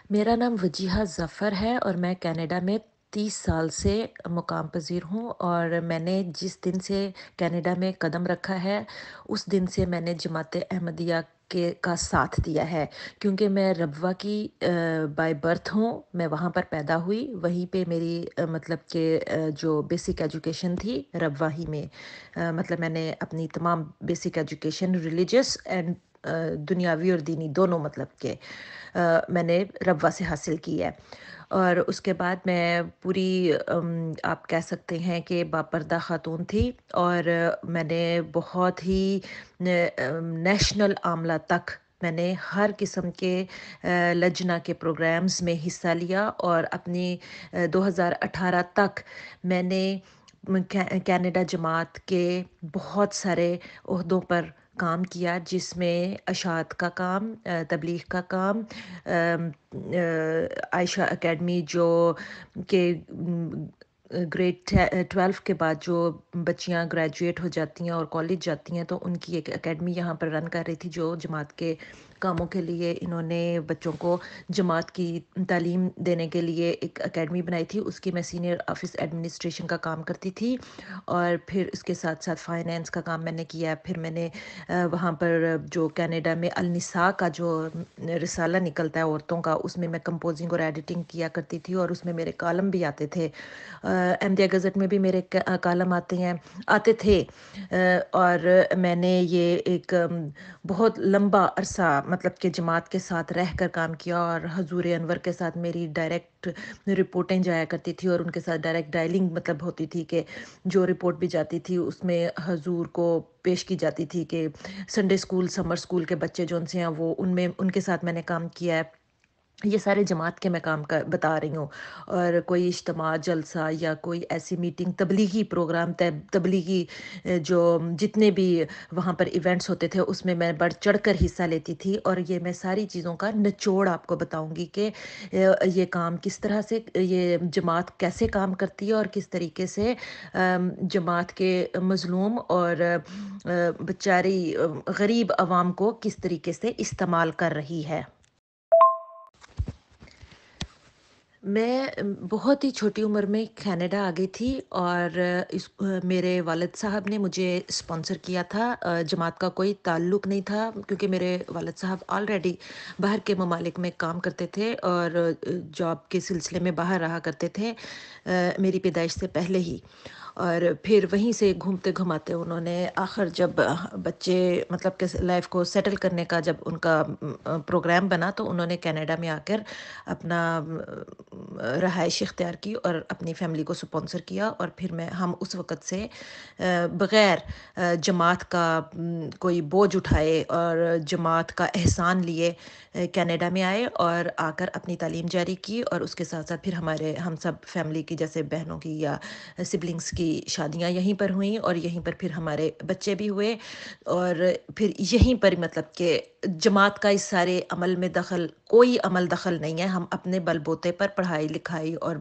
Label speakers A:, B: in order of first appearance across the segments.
A: میرا نام وجیہہ ظفر ہے اور میں کینیڈا میں 30 سال سے مقام پذیر ہوں، اور میں نے جس دن سے کینیڈا میں قدم رکھا ہے اس دن سے میں نے جماعت احمدیہ کا ساتھ دیا ہے، کیونکہ میں ربوہ کی بائی برتھ ہوں۔ میں وہاں پر پیدا ہوئی، وہیں پہ میری مطلب کہ جو بیسک ایجوکیشن تھی ربوہ ہی میں، مطلب میں نے اپنی تمام بیسک ایجوکیشن ریلیجس اینڈ دنیاوی اور دینی دونوں مطلب کہ میں نے ربوہ سے حاصل کی ہے۔ اور اس کے بعد میں پوری آپ کہہ سکتے ہیں کہ باپردہ خاتون تھی، اور میں نے بہت ہی نیشنل عاملہ تک میں نے ہر قسم کے لجنہ کے پروگرامز میں حصہ لیا، اور اپنی 2018 تک میں نے کینیڈا جماعت کے بہت سارے عہدوں پر کام کیا، جس میں اشاعت کا کام، تبلیغ کا کام، عائشہ اکیڈمی جو کہ گریڈ 12 کے بعد جو بچیاں گریجویٹ ہو جاتی ہیں اور کالج جاتی ہیں، تو ان کی ایک اکیڈمی یہاں پر رن کر رہی تھی، جو جماعت کے کاموں کے لیے انہوں نے بچوں کو جماعت کی تعلیم دینے کے لیے ایک اکیڈمی بنائی تھی۔ اس کی میں سینئر آفس ایڈمنسٹریشن کا کام کرتی تھی، اور پھر اس کے ساتھ ساتھ فائنینس کا کام میں نے کیا۔ پھر میں نے وہاں پر جو کینیڈا میں النساء کا جو رسالہ نکلتا ہے عورتوں کا، اس میں میں کمپوزنگ اور ایڈیٹنگ کیا کرتی تھی، اور اس میں میرے کالم بھی آتے تھے۔ احمدیہ گزٹ میں بھی میرے کالم آتے تھے، اور میں نے یہ ایک بہت لمبا عرصہ مطلب کہ جماعت کے ساتھ رہ کر کام کیا، اور حضور انور کے ساتھ میری ڈائریکٹ رپورٹیں جایا کرتی تھی، اور ان کے ساتھ ڈائریکٹ ڈائلنگ مطلب ہوتی تھی کہ جو رپورٹ بھی جاتی تھی اس میں حضور کو پیش کی جاتی تھی کہ سنڈے اسکول، سمر اسکول کے بچے جو ان سے ہیں وہ ان کے ساتھ میں نے کام کیا ہے۔ یہ سارے جماعت کے میں کام بتا رہی ہوں، اور کوئی اجتماع، جلسہ یا کوئی ایسی میٹنگ، تبلیغی پروگرام، تبلیغی جو جتنے بھی وہاں پر ایونٹس ہوتے تھے اس میں میں بڑھ چڑھ کر حصہ لیتی تھی، اور یہ میں ساری چیزوں کا نچوڑ آپ کو بتاؤں گی کہ یہ کام کس طرح سے، یہ جماعت کیسے کام کرتی ہے، اور کس طریقے سے جماعت کے مظلوم اور بیچاری غریب عوام کو کس طریقے سے استعمال کر رہی ہے۔ میں بہت ہی چھوٹی عمر میں کینیڈا آ گئی تھی، اور میرے والد صاحب نے مجھے اسپانسر کیا تھا۔ جماعت کا کوئی تعلق نہیں تھا، کیونکہ میرے والد صاحب آلریڈی باہر کے ممالک میں کام کرتے تھے اور جاب کے سلسلے میں باہر رہا کرتے تھے میری پیدائش سے پہلے ہی، اور پھر وہیں سے گھومتے گھماتے انہوں نے آخر جب بچے مطلب کہ لائف کو سیٹل کرنے کا جب ان کا پروگرام بنا، تو انہوں نے کینیڈا میں آ کر اپنا رہائش اختیار کی اور اپنی فیملی کو سپانسر کیا، اور پھر ہم اس وقت سے بغیر جماعت کا کوئی بوجھ اٹھائے اور جماعت کا احسان لیے کینیڈا میں آئے، اور آ کر اپنی تعلیم جاری کی، اور اس کے ساتھ ساتھ پھر ہم سب فیملی کی جیسے بہنوں کی یا سبلنگس کی شادیاں یہیں پر ہوئیں، اور یہیں پر پھر ہمارے بچے بھی ہوئے، اور پھر یہیں پر مطلب کہ جماعت کا اس سارے عمل میں کوئی عمل دخل نہیں ہے۔ ہم اپنے بل بوتے پر پڑھائی لکھائی اور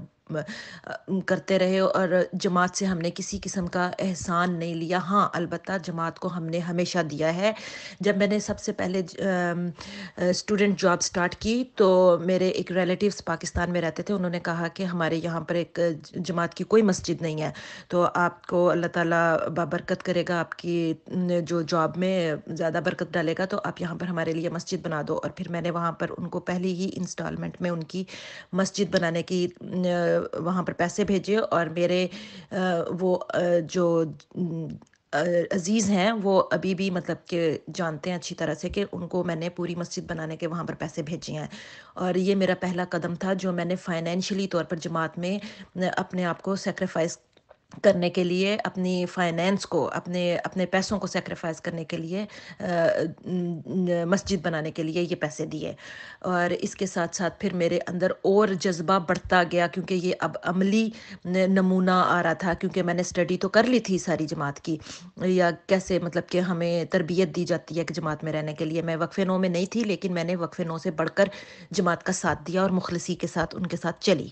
A: کرتے رہے، اور جماعت سے ہم نے کسی قسم کا احسان نہیں لیا۔ ہاں، البتہ جماعت کو ہم نے ہمیشہ دیا ہے۔ جب میں نے سب سے پہلے اسٹوڈنٹ جاب سٹارٹ کی، تو میرے ایک ریلیٹیوز پاکستان میں رہتے تھے، انہوں نے کہا کہ ہمارے یہاں پر ایک جماعت کی کوئی مسجد نہیں ہے، تو آپ کو اللہ تعالیٰ بابرکت کرے گا، آپ کی جو جاب میں زیادہ برکت ڈالے گا، تو آپ یہاں پر ہمارے لیے مسجد بنا دو۔ اور پھر میں نے وہاں پر ان کو پہلی ہی انسٹالمنٹ میں ان کی مسجد بنانے کی وہاں پر پیسے بھیجے، اور میرے وہ جو عزیز ہیں وہ ابھی بھی مطلب کہ جانتے ہیں اچھی طرح سے کہ ان کو میں نے پوری مسجد بنانے کے وہاں پر پیسے بھیجے ہیں، اور یہ میرا پہلا قدم تھا جو میں نے فائنینشلی طور پر جماعت میں اپنے آپ کو سیکریفائس کرنے کے لیے، اپنی فائنینس کو، اپنے پیسوں کو سیکریفائس کرنے کے لیے مسجد بنانے کے لیے یہ پیسے دیے۔ اور اس کے ساتھ ساتھ پھر میرے اندر اور جذبہ بڑھتا گیا، کیونکہ یہ اب عملی نمونہ آ رہا تھا، کیونکہ میں نے اسٹڈی تو کر لی تھی ساری جماعت کی، یا کیسے مطلب کہ ہمیں تربیت دی جاتی ہے کہ جماعت میں رہنے کے لیے۔ میں وقف نو میں نہیں تھی، لیکن میں نے وقف نو سے بڑھ کر جماعت کا ساتھ دیا اور مخلصی کے ساتھ ان کے ساتھ چلی۔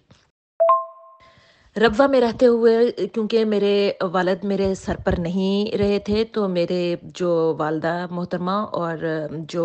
A: ربوہ میں رہتے ہوئے کیونکہ میرے والد میرے سر پر نہیں رہے تھے، تو میرے جو والدہ محترمہ اور جو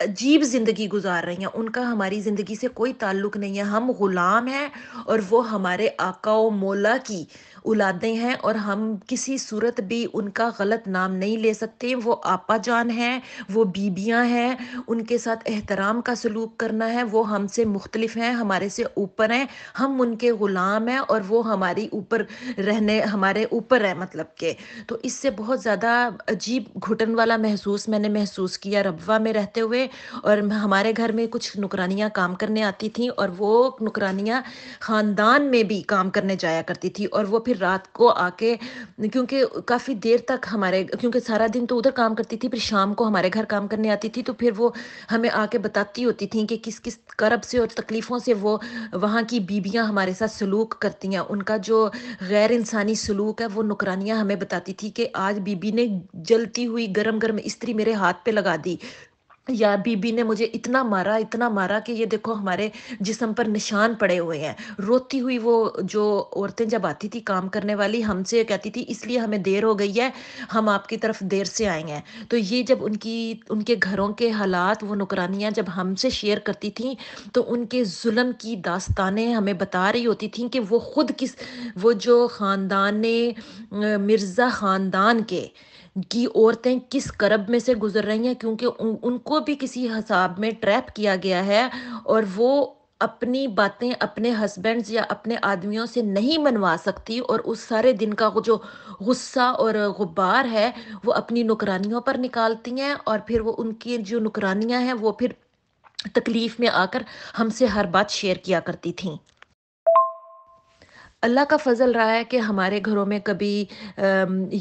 A: عجیب زندگی گزار رہی ہیں، ان کا ہماری زندگی سے کوئی تعلق نہیں ہے، ہم غلام ہیں اور وہ ہمارے آقا و مولا کی اولادیں ہیں، اور ہم کسی صورت بھی ان کا غلط نام نہیں لے سکتے۔ وہ آپا جان ہیں، وہ بیبیاں ہیں، ان کے ساتھ احترام کا سلوک کرنا ہے، وہ ہم سے مختلف ہیں، ہمارے سے اوپر ہیں، ہم ان کے غلام ہیں اور وہ ہماری اوپر ہمارے اوپر ہے مطلب کہ۔ تو اس سے بہت زیادہ عجیب گھٹن والا محسوس میں نے محسوس کیا ربوہ میں رہتے ہوئے۔ اور ہمارے گھر میں کچھ نکرانیاں کام کرنے آتی تھیں، اور وہ نکرانیاں خاندان میں بھی کام کرنے جایا کرتی تھی، اور وہ پھر رات کو آ کے، کیونکہ کافی دیر تک کیونکہ سارا دن تو ادھر کام کرتی تھی، پھر شام کو ہمارے گھر کام کرنے آتی تھی، تو پھر وہ ہمیں آ کے بتاتی ہوتی تھیں کہ کس کس کرب سے اور تکلیفوں سے وہ وہاں کی بیبیاں ہمارے ساتھ سلوک کرتی ہیں، ان کا جو غیر انسانی سلوک ہے وہ نکرانیاں ہمیں بتاتی تھی کہ آج بی بی نے جلتی ہوئی گرم گرم استری میرے ہاتھ پہ لگا دی، یا بی بی نے مجھے اتنا مارا کہ یہ دیکھو ہمارے جسم پر نشان پڑے ہوئے ہیں۔ روتی ہوئی وہ جو عورتیں جب آتی تھی کام کرنے والی، ہم سے کہتی تھی اس لیے ہمیں دیر ہو گئی ہے، ہم آپ کی طرف دیر سے آئے ہیں۔ تو یہ جب ان کے گھروں کے حالات وہ نکرانیاں جب ہم سے شیئر کرتی تھیں، تو ان کے ظلم کی داستانیں ہمیں بتا رہی ہوتی تھیں کہ وہ جو خاندان مرزا خاندان کی عورتیں کس کرب میں سے گزر رہی ہیں، کیونکہ ان کو بھی کسی حساب میں ٹریپ کیا گیا ہے، اور وہ اپنی باتیں اپنے ہسبینڈز یا اپنے آدمیوں سے نہیں منوا سکتی، اور اس سارے دن کا وہ جو غصہ اور غبار ہے وہ اپنی نوکرانیوں پر نکالتی ہیں، اور پھر وہ ان کی جو نوکرانیاں ہیں وہ پھر تکلیف میں آ کر ہم سے ہر بات شیئر کیا کرتی تھیں۔ اللہ کا فضل رہا ہے کہ ہمارے گھروں میں کبھی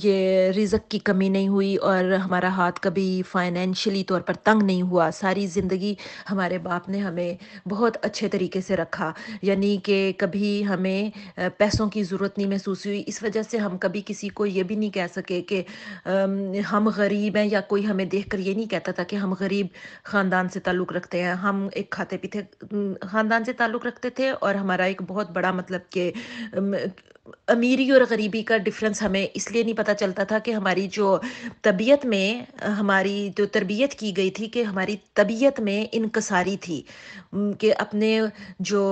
A: یہ رزق کی کمی نہیں ہوئی، اور ہمارا ہاتھ کبھی فائنینشلی طور پر تنگ نہیں ہوا۔ ساری زندگی ہمارے باپ نے ہمیں بہت اچھے طریقے سے رکھا، یعنی کہ کبھی ہمیں پیسوں کی ضرورت نہیں محسوس ہوئی۔ اس وجہ سے ہم کبھی کسی کو یہ بھی نہیں کہہ سکے کہ ہم غریب ہیں، یا کوئی ہمیں دیکھ کر یہ نہیں کہتا تھا کہ ہم غریب خاندان سے تعلق رکھتے ہیں۔ ہم ایک کھاتے پیتے خاندان سے تعلق رکھتے تھے، اور ہمارا ایک بہت بڑا مطلب کہ ام، امیری اور غریبی کا ڈفرنس ہمیں اس لیے نہیں پتہ چلتا تھا کہ ہماری جو طبیعت میں ہماری جو تربیت کی گئی تھی، کہ ہماری طبیعت میں انکساری تھی، کہ اپنے جو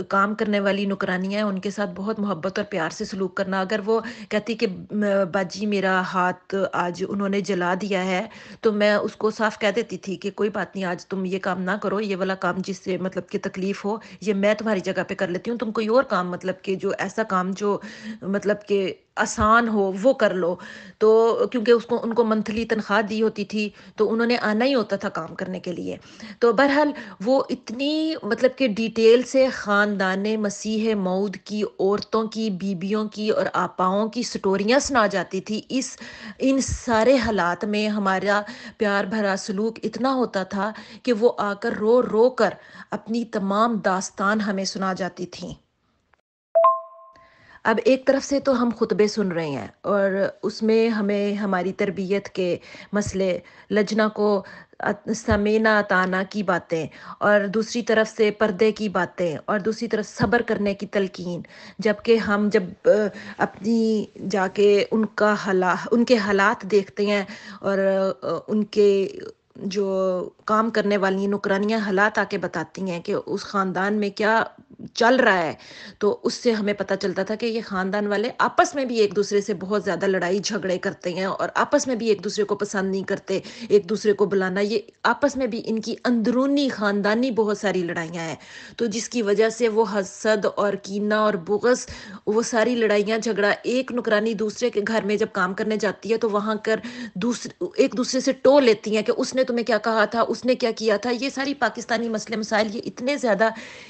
A: کام کرنے والی نوکرانیاں ہیں ان کے ساتھ بہت محبت اور پیار سے سلوک کرنا۔ اگر وہ کہتی کہ باجی میرا ہاتھ آج انہوں نے جلا دیا ہے، تو میں اس کو صاف کہہ دیتی تھی کہ کوئی بات نہیں، آج تم یہ کام نہ کرو، یہ والا کام جس سے مطلب کہ تکلیف ہو یہ میں تمہاری جگہ پہ کر لیتی ہوں، تم کوئی اور کام مطلب کہ جو ایسا کام جو مطلب کہ آسان ہو وہ کر لو۔ تو کیونکہ ان کو منتھلی تنخواہ دی ہوتی تھی، تو انہوں نے آنا ہی ہوتا تھا کام کرنے کے لیے۔ تو بہرحال وہ اتنی مطلب کہ ڈیٹیل سے خاندان مسیح موعود کی عورتوں کی، بیبیوں کی اور آپاؤں کی سٹوریاں سنا جاتی تھی۔ ان سارے حالات میں ہمارا پیار بھرا سلوک اتنا ہوتا تھا کہ وہ آ کر رو رو کر اپنی تمام داستان ہمیں سنا جاتی تھیں۔ اب ایک طرف سے تو ہم خطبے سن رہے ہیں، اور اس میں ہمیں ہماری تربیت کے مسئلے، لجنا کو سمینا تانا کی باتیں، اور دوسری طرف سے پردے کی باتیں، اور دوسری طرف صبر کرنے کی تلقین، جبکہ ہم جب اپنی جا کے ان کے حالات دیکھتے ہیں، اور ان کے جو کام کرنے والی نوکرانیاں حالات آ کے بتاتی ہیں کہ اس خاندان میں کیا چل رہا ہے، تو اس سے ہمیں پتہ چلتا تھا کہ یہ خاندان والے آپس میں بھی ایک دوسرے سے بہت زیادہ لڑائی جھگڑے کرتے ہیں، اور آپس میں بھی ایک دوسرے کو پسند نہیں کرتے، ایک دوسرے کو بلانا، یہ آپس میں بھی ان کی اندرونی خاندانی بہت ساری لڑائیاں ہیں۔ تو جس کی وجہ سے وہ حسد اور کینہ اور بغض، وہ ساری لڑائیاں جھگڑا، ایک نوکرانی دوسرے کے گھر میں جب کام کرنے جاتی ہے تو وہاں کر ایک دوسرے سے ٹو لیتی ہیں کہ اس نے تمہیں کیا کہا تھا، اس نے کیا کیا تھا۔ یہ ساری پاکستانی مسئلے مسائل یہ اتنے زیادہ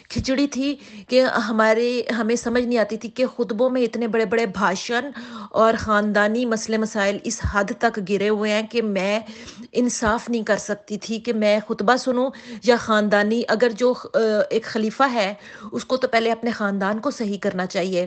A: کھچڑی تھی کہ ہمیں سمجھ نہیں آتی تھی کہ خطبوں میں اتنے بڑے بڑے بھاشن اور خاندانی مسئلے مسائل اس حد تک گرے ہوئے ہیں کہ میں انصاف نہیں کر سکتی تھی کہ میں خطبہ سنوں یا خاندانی، اگر جو ایک خلیفہ ہے اس کو تو پہلے اپنے خاندان کو صحیح کرنا چاہیے،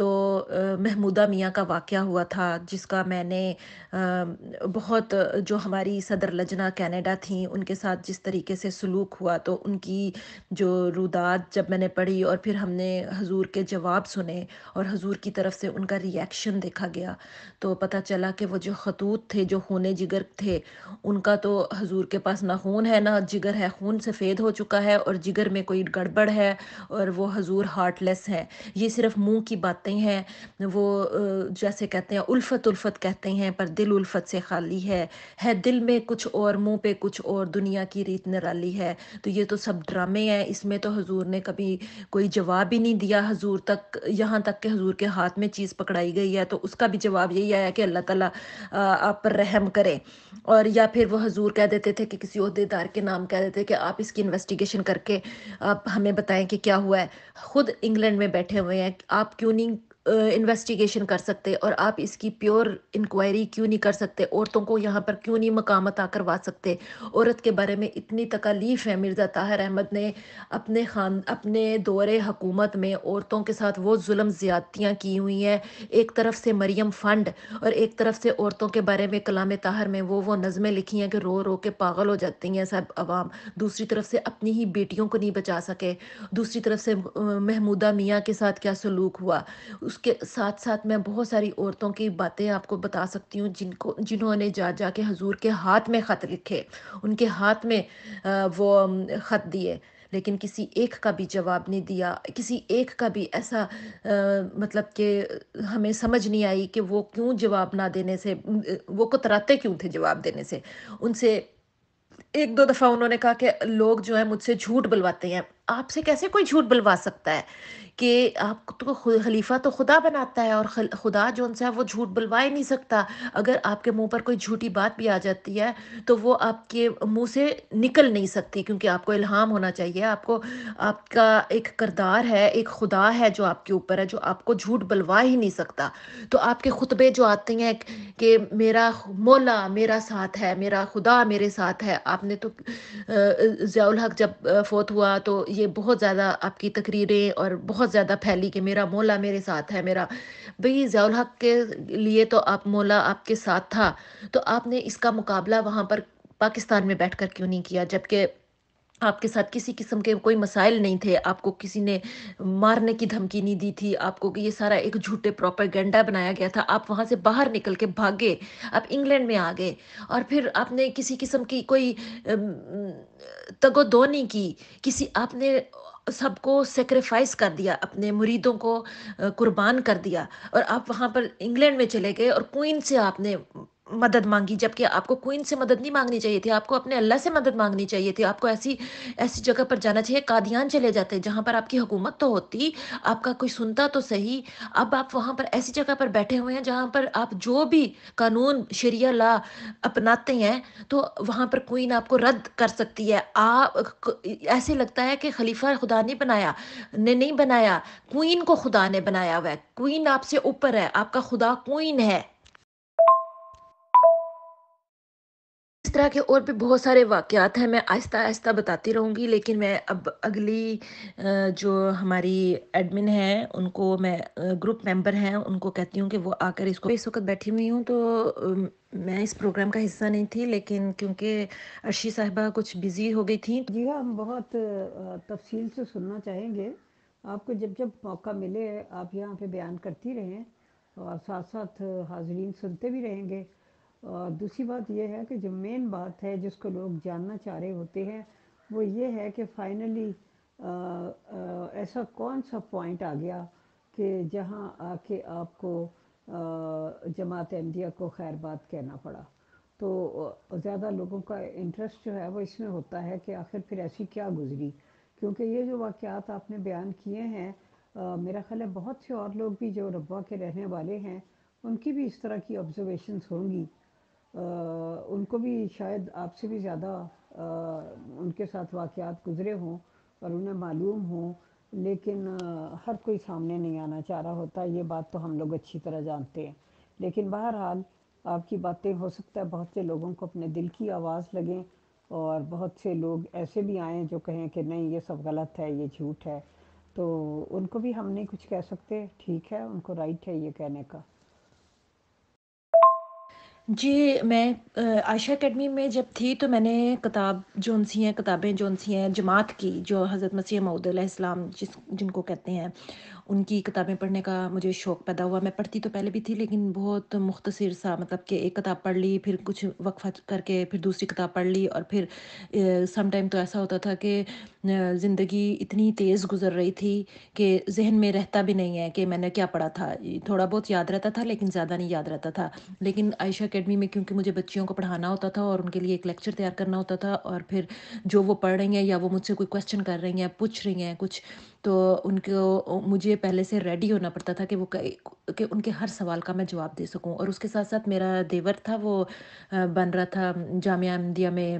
A: تو محمودہ میاں کا واقعہ ہوا تھا، جس کا میں نے بہت جو ہماری صدر لجنہ کینیڈا تھیں ان کے ساتھ جس طریقے سے سلوک ہوا، تو ان کی جو رودات جب میں نے پڑھی اور پھر ہم نے حضور کے جواب سنے اور حضور کی طرف سے ان کا ری ایکشن دیکھا گیا، تو پتہ چلا کہ وہ جو خطوط تھے جو خون جگر تھے، ان کا تو حضور کے پاس نہ خون ہے نہ جگر ہے، خون سفید ہو چکا ہے اور جگر میں کوئی گڑبڑ ہے، اور وہ حضور ہارٹ لیس ہے۔ یہ صرف منہ کی باتیں ہیں، وہ جیسے کہتے ہیں الفت الفت کہتے ہیں پر دل الفت سے خالی ہے دل میں کچھ اور منہ پہ کچھ اور، دنیا کی ریت نرالی ہے۔ تو یہ تو سب ڈرامے ہیں، اس میں تو حضور نے کبھی کوئی جواب ہی نہیں دیا حضور تک، یہاں تک کہ حضور کے ہاتھ میں چیز پکڑائی گئی ہے تو اس کا بھی جواب یہی آیا کہ اللہ تعالیٰ آپ پر رحم کرے، اور یا پھر وہ حضور کہہ دیتے تھے کہ کسی عہدیدار کے نام کہہ دیتے کہ آپ اس کی انویسٹیگیشن کر کے آپ ہمیں بتائیں کہ کیا ہوا ہے۔ خود انگلینڈ میں بیٹھے ہوئے ہیں، آپ کیوں نہیں انویسٹیگیشن کر سکتے، اور آپ اس کی پیور انکوائری کیوں نہیں کر سکتے، عورتوں کو یہاں پر کیوں نہیں مقام عطا کروا سکتے؟ عورت کے بارے میں اتنی تکالیف ہے، مرزا طاہر احمد نے اپنے دور حکومت میں عورتوں کے ساتھ وہ ظلم زیادتیاں کی ہوئی ہیں، ایک طرف سے مریم فنڈ اور ایک طرف سے عورتوں کے بارے میں کلام طاہر میں وہ نظمیں لکھی ہیں کہ رو رو کے پاگل ہو جاتی ہیں سب عوام، دوسری طرف سے اپنی ہی بیٹیوں کو نہیں بچا سکے، دوسری طرف سے محمودہ میاں کے ساتھ کیا سلوک ہوا۔ اس کے ساتھ ساتھ میں بہت ساری عورتوں کی باتیں آپ کو بتا سکتی ہوں جنہوں نے جا جا کے حضور کے ہاتھ میں خط لکھے، ان کے ہاتھ میں وہ خط دیے، لیکن کسی ایک کا بھی جواب نہیں دیا، کسی ایک کا بھی ایسا مطلب کہ ہمیں سمجھ نہیں آئی کہ وہ کیوں جواب نہ دینے سے، وہ کتراتے کیوں تھے جواب دینے سے۔ ان سے ایک دو دفعہ انہوں نے کہا کہ لوگ جو ہے مجھ سے جھوٹ بلواتے ہیں۔ آپ سے کیسے کوئی جھوٹ بلوا سکتا ہے کہ آپ تو خلیفہ تو خدا بناتا ہے، اور خدا جو ان سے ہے وہ جھوٹ بلوا ہی نہیں سکتا۔ اگر آپ کے منہ پر کوئی جھوٹی بات بھی آ جاتی ہے تو وہ آپ کے منہ سے نکل نہیں سکتی، کیونکہ آپ کو الہام ہونا چاہیے، آپ کا ایک کردار ہے، ایک خدا ہے جو آپ کے اوپر ہے، جو آپ کو جھوٹ بلوا ہی نہیں سکتا۔ تو آپ کے خطبے جو آتے ہیں کہ میرا مولا میرا ساتھ ہے، میرا خدا میرے ساتھ ہے، آپ نے تو ضیاء الحق جب فوت ہوا تو یہ بہت زیادہ آپ کی تقریریں اور بہت زیادہ پھیلی کہ میرا مولا میرے ساتھ ہے، میرا بھئی ضیاء الحق کے لیے تو آپ مولا آپ کے ساتھ تھا، تو آپ نے اس کا مقابلہ وہاں پر پاکستان میں بیٹھ کر کیوں نہیں کیا، جبکہ آپ کے ساتھ کسی قسم کے کوئی مسائل نہیں تھے، آپ کو کسی نے مارنے کی دھمکی نہیں دی تھی، آپ کو یہ سارا ایک جھوٹے پروپیگنڈا بنایا گیا تھا، آپ وہاں سے باہر نکل کے بھاگے، آپ انگلینڈ میں آ گئے، اور پھر آپ نے کسی قسم کی کوئی تگ و دو نہیں کی، آپ نے سب کو سیکریفائس کر دیا، اپنے مریدوں کو قربان کر دیا، اور آپ وہاں پر انگلینڈ میں چلے گئے اور کوئن سے آپ نے مدد مانگی، جبکہ آپ کو کوئن سے مدد نہیں مانگنی چاہیے تھی، آپ کو اپنے اللہ سے مدد مانگنی چاہیے تھی، آپ کو ایسی جگہ پر جانا چاہیے، قادیان چلے جاتے جہاں پر آپ کی حکومت تو ہوتی، آپ کا کوئی سنتا تو صحیح۔ اب آپ وہاں پر ایسی جگہ پر بیٹھے ہوئے ہیں جہاں پر آپ جو بھی قانون شریعہ لا اپناتے ہیں تو وہاں پر کوئین آپ کو رد کر سکتی ہے۔ ایسے لگتا ہے کہ خلیفہ خدا نے بنایا، نے نہیں بنایا، کوئین کو خدا نے بنایا ہوا ہے، کوئین آپ سے اوپر ہے، آپ کا خدا کوئین ہے۔ اس طرح کے اور بھی بہت سارے واقعات ہیں، میں آہستہ آہستہ بتاتی رہوں گی، لیکن میں اب اگلی جو ہماری ایڈمن ہیں ان کو میں گروپ ممبر ہیں ان کو کہتی ہوں کہ وہ آ کر اس وقت بیٹھی ہوئی ہوں، تو میں اس پروگرام کا حصہ نہیں تھی، لیکن کیونکہ ارشی صاحبہ کچھ بزی ہو گئی تھیں۔
B: جی ہاں، ہم بہت تفصیل سے سننا چاہیں گے، آپ کو جب جب موقع ملے آپ یہاں پہ بیان کرتی رہیں اور ساتھ ساتھ حاضرین سنتے بھی رہیں گے۔ اور دوسری بات یہ ہے کہ جو مین بات ہے جس کو لوگ جاننا چاہ رہے ہوتے ہیں وہ یہ ہے کہ فائنلی ایسا کون سا پوائنٹ آ گیا کہ جہاں آ کے آپ کو جماعت احمدیہ کو خیر بات کہنا پڑا۔ تو زیادہ لوگوں کا انٹرسٹ جو ہے وہ اس میں ہوتا ہے کہ آخر پھر ایسی کیا گزری، کیونکہ یہ جو واقعات آپ نے بیان کیے ہیں میرا خیال ہے بہت سے اور لوگ بھی جو ربوہ کے رہنے والے ہیں ان کی بھی اس طرح کی آبزرویشنز ہوں گی، ان کو بھی شاید آپ سے بھی زیادہ ان کے ساتھ واقعات گزرے ہوں اور انہیں معلوم ہوں، لیکن ہر کوئی سامنے نہیں آنا چاہ رہا ہوتا، یہ بات تو ہم لوگ اچھی طرح جانتے ہیں۔ لیکن بہرحال آپ کی باتیں ہو سکتا ہے بہت سے لوگوں کو اپنے دل کی آواز لگیں، اور بہت سے لوگ ایسے بھی آئیں جو کہیں کہ نہیں یہ سب غلط ہے، یہ جھوٹ ہے۔ تو ان کو بھی ہم نہیں کچھ کہہ سکتے، ٹھیک ہے، ان کو رائٹ ہے یہ کہنے کا۔
A: جی، میں عائشہ اکیڈمی میں جب تھی تو میں نے کتابیں جون سی ہیں جماعت کی، جو حضرت مسیح موعود علیہ السلام جن کو کہتے ہیں، ان کی کتابیں پڑھنے کا مجھے شوق پیدا ہوا۔ میں پڑھتی تو پہلے بھی تھی لیکن بہت مختصر سا، مطلب کہ ایک کتاب پڑھ لی، پھر کچھ وقفہ کر کے پھر دوسری کتاب پڑھ لی، اور پھر سم ٹائم تو ایسا ہوتا تھا کہ زندگی اتنی تیز گزر رہی تھی کہ ذہن میں رہتا بھی نہیں ہے کہ میں نے کیا پڑھا تھا۔ تھوڑا بہت یاد رہتا تھا لیکن زیادہ نہیں یاد رہتا تھا۔ لیکن عائشہ اکیڈمی میں کیونکہ مجھے بچیوں کو پڑھانا ہوتا تھا اور ان کے لیے ایک لیکچر تیار کرنا ہوتا تھا، اور پھر جو وہ پڑھ رہی ہیں یا وہ مجھ سے کوئی کویسچن کر رہی ہیں، پوچھ رہی ہیں کچھ، تو ان کو مجھے پہلے سے ریڈی ہونا پڑتا تھا کہ کہ ان کے ہر سوال کا میں جواب دے سکوں۔ اور اس کے ساتھ ساتھ میرا دیور تھا، وہ بن رہا تھا جامعہ احمدیہ میں،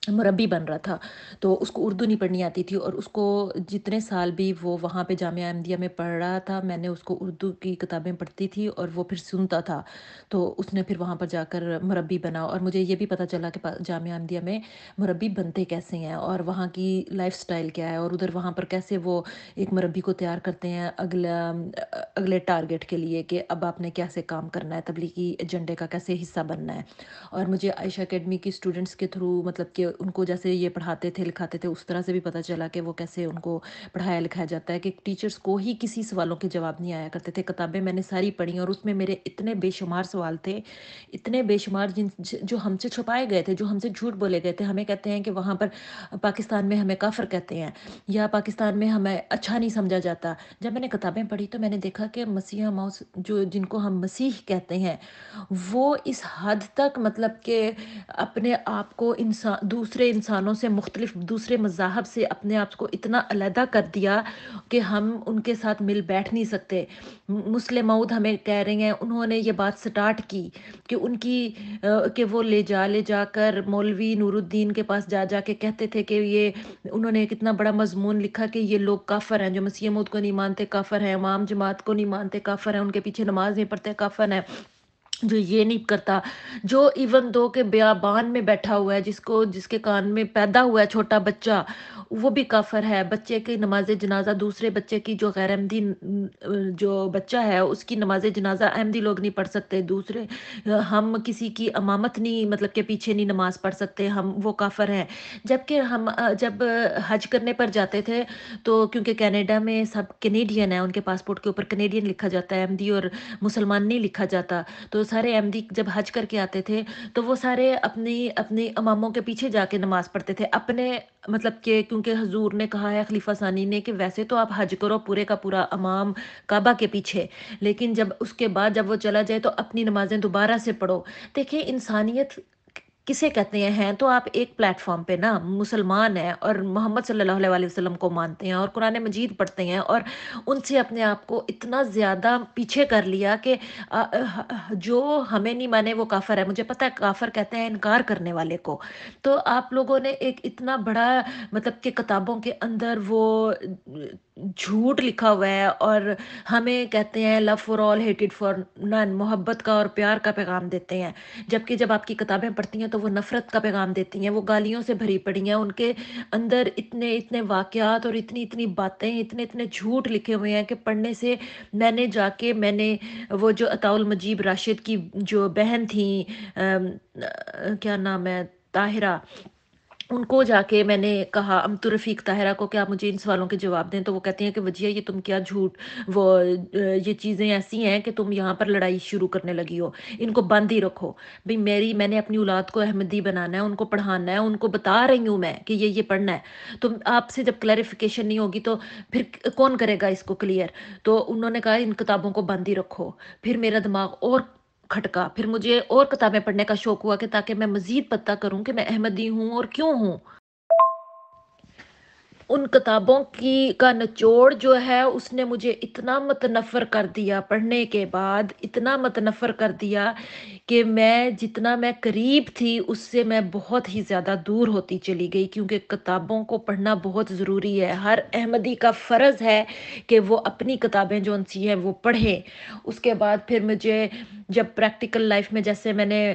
A: مربی بن رہا تھا، تو اس کو اردو نہیں پڑھنی آتی تھی، اور اس کو جتنے سال بھی وہ وہاں پہ جامعہ احمدیہ میں پڑھ رہا تھا، میں نے اس کو اردو کی کتابیں پڑھتی تھی اور وہ پھر سنتا تھا، تو اس نے پھر وہاں پر جا کر مربی بنا، اور مجھے یہ بھی پتہ چلا کہ جامعہ احمدیہ میں مربی بنتے کیسے ہیں، اور وہاں کی لائف سٹائل کیا ہے، اور ادھر وہاں پر کیسے وہ ایک مربی کو تیار کرتے ہیں اگلے ٹارگٹ کے لیے، کہ اب آپ نے کیسے کام کرنا ہے، تبلیغی ایجنڈے کا کیسے حصہ بننا ہے۔ اور مجھے عائشہ اکیڈمی کی اسٹوڈنٹس کے تھرو، مطلب کہ ان کو جیسے یہ پڑھاتے تھے لکھاتے تھے، اس طرح سے بھی پتہ چلا کہ وہ کیسے ان کو پڑھایا لکھایا جاتا ہے، کہ ٹیچرز کو ہی کسی سوالوں کے جواب نہیں آیا کرتے تھے۔ کتابیں میں نے ساری پڑھی اور اس میں میرے اتنے بے شمار سوال تھے، اتنے بے شمار، جو ہم سے چھپائے گئے تھے، جو ہم سے جھوٹ بولے گئے تھے۔ ہمیں کہتے ہیں کہ وہاں پر پاکستان میں ہمیں کافر کہتے ہیں، یا پاکستان میں ہمیں اچھا نہیں سمجھا جاتا۔ جب میں نے کتابیں پڑھی تو میں نے دیکھا کہ مسیح موعود، جن کو ہم مسیح کہتے ہیں، وہ اس حد تک، مطلب کہ اپنے آپ کو دوسرے انسانوں سے مختلف، دوسرے مذاہب سے اپنے آپ کو اتنا علیحدہ کر دیا کہ ہم ان کے ساتھ مل بیٹھ نہیں سکتے۔ مسلم موعود ہمیں کہہ رہے ہیں، انہوں نے یہ بات سٹارٹ کی کہ ان کی کہ وہ لے جا کر مولوی نور الدین کے پاس جا کے کہتے تھے کہ انہوں نے کتنا بڑا مضمون لکھا کہ یہ لوگ کافر ہیں، جو مسیح موعود کو نہیں مانتے کافر ہیں، امام جماعت کو نہیں مانتے کافر ہیں، ان کے پیچھے نماز نہیں پڑھتے کافر ہیں، جو یہ نہیں کرتا، جو ایون دو کہ بیابان میں بیٹھا ہوا ہے، جس کے کان میں پیدا ہوا ہے چھوٹا بچہ، وہ بھی کافر ہے۔ بچے کی نماز جنازہ، دوسرے بچے کی، جو غیر احمدی جو بچہ ہے، اس کی نماز جنازہ احمدی لوگ نہیں پڑھ سکتے، دوسرے ہم کسی کی امامت نہیں، مطلب کہ پیچھے نہیں نماز پڑھ سکتے، وہ کافر ہیں۔ جبکہ ہم جب حج کرنے پر جاتے تھے تو کیونکہ کینیڈا میں سب کینیڈین ہیں، ان کے پاسپورٹ کے اوپر کینیڈین لکھا جاتا ہے، احمدی اور مسلمان نہیں لکھا جاتا، تو سارے احمدی جب حج کر کے آتے تھے تو وہ سارے اپنی اماموں کے پیچھے جا کے نماز پڑھتے تھے، اپنے، مطلب کہ کیونکہ حضور نے کہا ہے، خلیفہ ثانی نے، کہ ویسے تو آپ حج کرو پورے کا پورا امام کعبہ کے پیچھے، لیکن جب اس کے بعد جب وہ چلا جائے تو اپنی نمازیں دوبارہ سے پڑھو۔ دیکھیں انسانیت کسے کہتے ہیں تو آپ ایک پلیٹ فارم پہ نا مسلمان ہیں اور محمد صلی اللہ علیہ وسلم کو مانتے ہیں اور قرآن مجید پڑھتے ہیں، اور ان سے اپنے آپ کو اتنا زیادہ پیچھے کر لیا کہ جو ہمیں نہیں مانے وہ کافر ہے۔ مجھے پتہ ہے کافر کہتے ہیں انکار کرنے والے کو، تو آپ لوگوں نے ایک اتنا بڑا، مطلب کہ کتابوں کے اندر وہ جھوٹ لکھا ہوا ہے، اور ہمیں کہتے ہیں لو فار آل ہیٹڈ فار نن، محبت کا اور پیار کا پیغام دیتے ہیں، جبکہ جب آپ کی کتابیں پڑھتی ہیں تو وہ نفرت کا پیغام دیتی ہیں، وہ گالیوں سے بھری پڑی ہیں، ان کے اندر اتنے اتنے واقعات اور اتنی اتنی باتیں، اتنے اتنے جھوٹ لکھے ہوئے ہیں کہ پڑھنے سے میں نے وہ جو عطاء المجیب راشد کی جو بہن تھیں، کیا نام ہے، طاہرہ، ان کو جا کے میں نے کہا، امتو رفیق طاہرہ کو، کہ آپ مجھے ان سوالوں کے جواب دیں، تو وہ کہتی ہیں کہ وجیہ یہ تم کیا جھوٹ، یہ چیزیں ایسی ہیں کہ تم یہاں پر لڑائی شروع کرنے لگی ہو، ان کو بند ہی رکھو۔ بھئی میں نے اپنی اولاد کو احمدی بنانا ہے، ان کو پڑھانا ہے، ان کو بتا رہی ہوں میں کہ یہ پڑھنا ہے، تو آپ سے جب کلیریفیکیشن نہیں ہوگی تو پھر کون کرے گا اس کو کلیئر؟ تو انہوں نے کہا ان کتابوں کو بند ہی رکھو۔ پھر میرا دماغ اور کھٹکا، پھر مجھے اور کتابیں پڑھنے کا شوق ہوا کہ تاکہ میں مزید پتہ کروں کہ میں احمدی ہوں اور کیوں ہوں۔ ان کتابوں کا نچوڑ جو ہے، اس نے مجھے اتنا متنفر کر دیا، پڑھنے کے بعد اتنا متنفر کر دیا کہ جتنا میں قریب تھی اس سے میں بہت ہی زیادہ دور ہوتی چلی گئی، کیونکہ کتابوں کو پڑھنا بہت ضروری ہے۔ ہر احمدی کا فرض ہے کہ وہ اپنی کتابیں جو سی ہیں وہ پڑھے۔ اس کے بعد پھر مجھے جب پریکٹیکل لائف میں، جیسے میں نے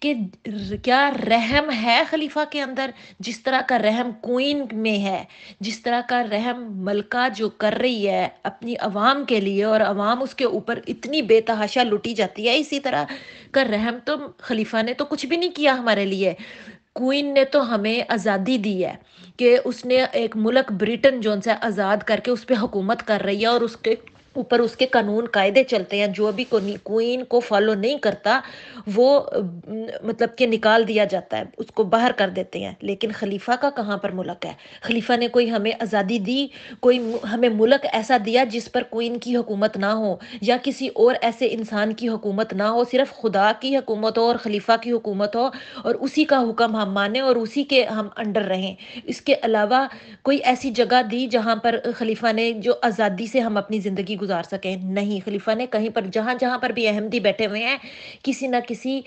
A: کہ کیا رحم ہے خلیفہ کے اندر، جس طرح کا رحم کوئین میں ہے، جس طرح کا رحم ملکہ جو کر رہی ہے اپنی عوام کے لیے، اور عوام اس کے اوپر اتنی بے تحاشا لوٹی جاتی ہے، اسی طرح کا رحم تو خلیفہ نے تو کچھ بھی نہیں کیا ہمارے لیے۔ کوئین نے تو ہمیں آزادی دی ہے کہ اس نے ایک ملک برٹن جو سے آزاد کر کے اس پہ حکومت کر رہی ہے، اور اس کے اوپر اس کے قانون قاعدے چلتے ہیں، جو بھی کوئین کو فالو نہیں کرتا وہ مطلب کہ نکال دیا جاتا ہے، اس کو باہر کر دیتے ہیں۔ لیکن خلیفہ کا کہاں پر ملک ہے؟ خلیفہ نے کوئی ہمیں آزادی دی، کوئی ہمیں ملک ایسا دیا جس پر کوئین کی حکومت نہ ہو، یا کسی اور ایسے انسان کی حکومت نہ ہو، صرف خدا کی حکومت ہو اور خلیفہ کی حکومت ہو، اور اسی کا حکم ہم مانیں اور اسی کے ہم انڈر رہیں۔ اس کے علاوہ کوئی ایسی جگہ دی جہاں پر خلیفہ نے جو آزادی سے ہم اپنی زندگی گزار سکیں؟ نہیں، خلیفہ نے کہیں پر جہاں جہاں پر بھی احمدی بیٹھے ہوئے ہیں، کسی نہ کسی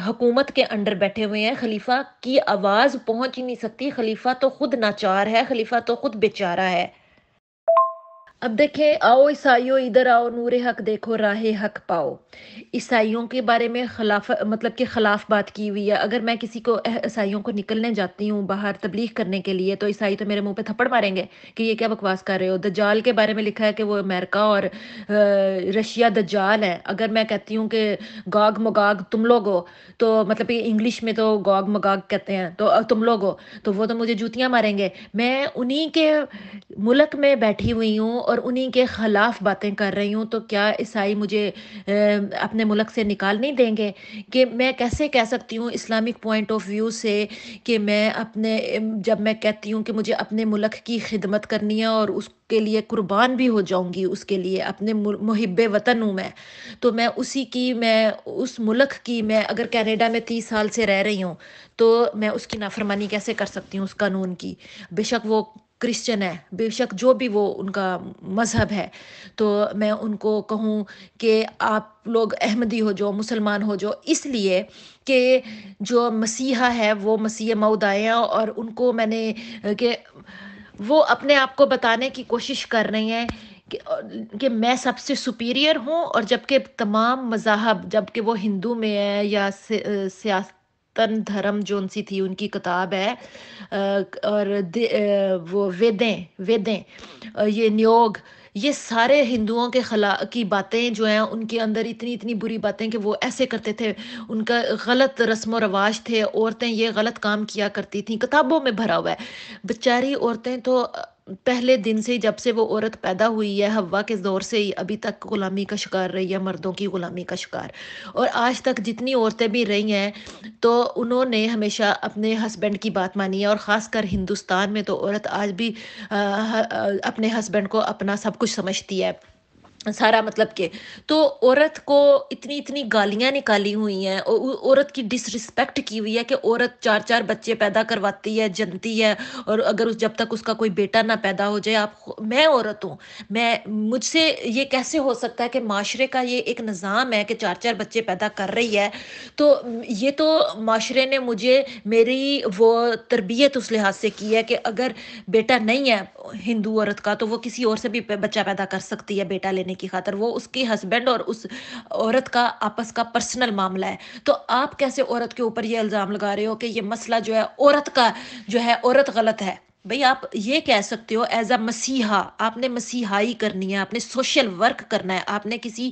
A: حکومت کے انڈر بیٹھے ہوئے ہیں، خلیفہ کی آواز پہنچ ہی نہیں سکتی۔ خلیفہ تو خود ناچار ہے، خلیفہ تو خود بیچارہ ہے۔ اب دیکھیں، آؤ عیسائیوں ادھر آؤ، نور حق دیکھو راہ حق پاؤ۔ عیسائیوں کے بارے میں خلاف مطلب کہ خلاف بات کی ہوئی ہے۔ اگر میں کسی کو عیسائیوں کو نکلنے جاتی ہوں باہر تبلیغ کرنے کے لیے، تو عیسائی تو میرے منہ پہ تھپڑ ماریں گے کہ یہ کیا بکواس کر رہے ہو۔ دجال کے بارے میں لکھا ہے کہ وہ امریکہ اور رشیا دجال ہے۔ اگر میں کہتی ہوں کہ گاگ مگاگ تم لوگ ہو، تو مطلب کہ انگلش میں تو گاگ مگاگ کہتے ہیں، تو تم لوگ ہو، تو وہ تو مجھے جوتیاں ماریں گے۔ میں انہی کے ملک میں بیٹھی ہوئی ہوں اور انہی کے خلاف باتیں کر رہی ہوں، تو کیا عیسائی مجھے اپنے ملک سے نکال نہیں دیں گے؟ کہ میں کیسے کہہ سکتی ہوں اسلامک پوائنٹ آف ویو سے کہ میں اپنے جب میں کہتی ہوں کہ مجھے اپنے ملک کی خدمت کرنی ہے اور اس کے لیے قربان بھی ہو جاؤں گی، اس کے لیے اپنے محب وطن ہوں میں، تو میں اسی کی میں اس ملک کی میں اگر کینیڈا میں 30 سال سے رہ رہی ہوں، تو میں اس کی نافرمانی کیسے کر سکتی ہوں اس قانون کی؟ بے شک وہ کرسچن ہے، بے شک جو بھی وہ ان کا مذہب ہے، تو میں ان کو کہوں کہ آپ لوگ احمدی ہو جو، مسلمان ہو جو، اس لیے کہ جو مسیحا ہے وہ مسیح موعود آئے ہیں، اور ان کو میں نے کہ وہ اپنے آپ کو بتانے کی کوشش کر رہی ہیں کہ میں سب سے سپیریئر ہوں، اور جبکہ تمام مذاہب، جبکہ وہ ہندو میں ہے یا سیاستن دھرم جو ان سی تھی ان کی کتاب ہے، اور وہ ویدیں، یہ نیوگ، یہ سارے ہندوؤں کے کی باتیں جو ہیں، ان کے اندر اتنی اتنی بری باتیں کہ وہ ایسے کرتے تھے، ان کا غلط رسم و رواج تھے، عورتیں یہ غلط کام کیا کرتی تھیں، کتابوں میں بھرا ہوا ہے۔ بیچاری عورتیں تو پہلے دن سے جب سے وہ عورت پیدا ہوئی ہے حوا کے دور سے ہی ابھی تک غلامی کا شکار رہی ہے، مردوں کی غلامی کا شکار، اور آج تک جتنی عورتیں بھی رہی ہیں تو انہوں نے ہمیشہ اپنے ہسبینڈ کی بات مانی ہے، اور خاص کر ہندوستان میں تو عورت آج بھی اپنے ہسبینڈ کو اپنا سب کچھ سمجھتی ہے، سارا مطلب کہ تو عورت کو اتنی اتنی گالیاں نکالی ہوئی ہیں، عورت کی ڈس رسپیکٹ کی ہوئی ہے کہ عورت 4 4 بچے پیدا کرواتی ہے، جنتی ہے، اور اگر جب تک اس کا کوئی بیٹا نہ پیدا ہو جائے، میں عورت ہوں، مجھ سے یہ کیسے ہو سکتا ہے کہ معاشرے کا یہ ایک نظام ہے کہ 4 4 بچے پیدا کر رہی ہے؟ تو یہ تو معاشرے نے مجھے میری وہ تربیت اس لحاظ سے کی ہے کہ اگر بیٹا نہیں ہے ہندو عورت کا، تو وہ کسی اور سے بھی بچہ پیدا کر سکتی ہے بیٹا لینے کی خاطر، وہ اس کی ہسبینڈ اور اس عورت کا آپس کا پرسنل معاملہ ہے۔ تو آپ کیسے عورت کے اوپر یہ الزام لگا رہے ہو کہ یہ مسئلہ جو ہے عورت کا جو ہے، عورت غلط ہے؟ بھئی آپ یہ کہہ سکتے ہو ایز اے مسیحا، آپ نے مسیحائی کرنی ہے، آپ نے سوشل ورک کرنا ہے، آپ نے کسی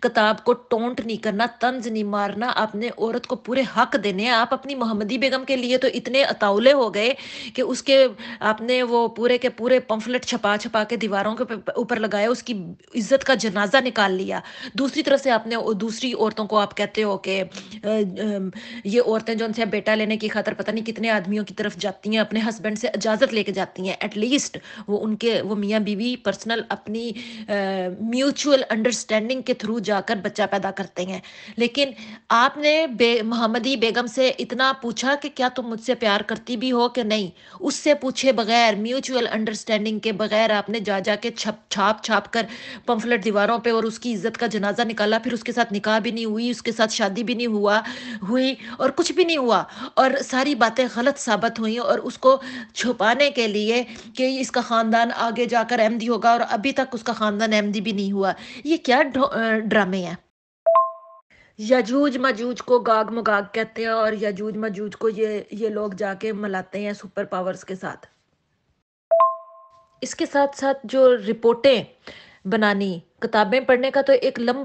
A: کتاب کو ٹونٹ نہیں کرنا، طنز نہیں مارنا، آپ نے عورت کو پورے حق دینے ہیں۔ آپ اپنی محمدی بیگم کے لیے تو اتنے اطاولے ہو گئے کہ اس کے آپ نے وہ پورے کے پورے پمفلٹ چھپا چھپا کے دیواروں کے اوپر لگایا، اس کی عزت کا جنازہ نکال لیا۔ دوسری طرف سے آپ نے دوسری عورتوں کو آپ کہتے ہو کہ یہ عورتیں جو ان سے بیٹا لینے کی خاطر پتہ نہیں کتنے آدمیوں کی طرف جاتی ہیں، اپنے ہسبینڈ سے اجازت لے کے جاتی ہیں، ایٹ لیسٹ وہ ان کے وہ میاں بیوی پرسنل اپنی میوچول انڈرسٹینڈنگ کے تھرو جا کر بچہ پیدا کرتے ہیں۔ لیکن آپ نے محمدی بیگم سے اتنا پوچھا کہ کیا تم مجھ سے پیار کرتی بھی ہو کہ نہیں؟ اس سے پوچھے بغیر، میوچول انڈرسٹینڈنگ کے بغیر آپ نے جا کے چھاپ چھاپ کر پمفلٹ دیواروں پہ اور اس کی عزت کا جنازہ نکالا، پھر اس کے ساتھ نکاح بھی نہیں ہوئی، اس کے ساتھ شادی بھی نہیں ہوئی، اور کچھ بھی نہیں ہوا، اور ساری باتیں غلط ثابت ہوئیں، اور اس کو چھپانے کے لیے کہ اس کا خاندان آگے جا کر احمدی ہوگا، اور ابھی تک اس کا خاندان احمدی بھی نہیں ہوا۔ یہ کیا ڈرامے ہیں؟ یجوج ماجوج کو گاگ مگاگ کہتے ہیں، اور یجوج ماجوج کو یہ لوگ جا کے ملاتے ہیں سپر پاورز کے ساتھ۔ اس کے ساتھ ساتھ جو رپورٹیں بنانی، کتابیں پڑھنے کا تو ایک لمبا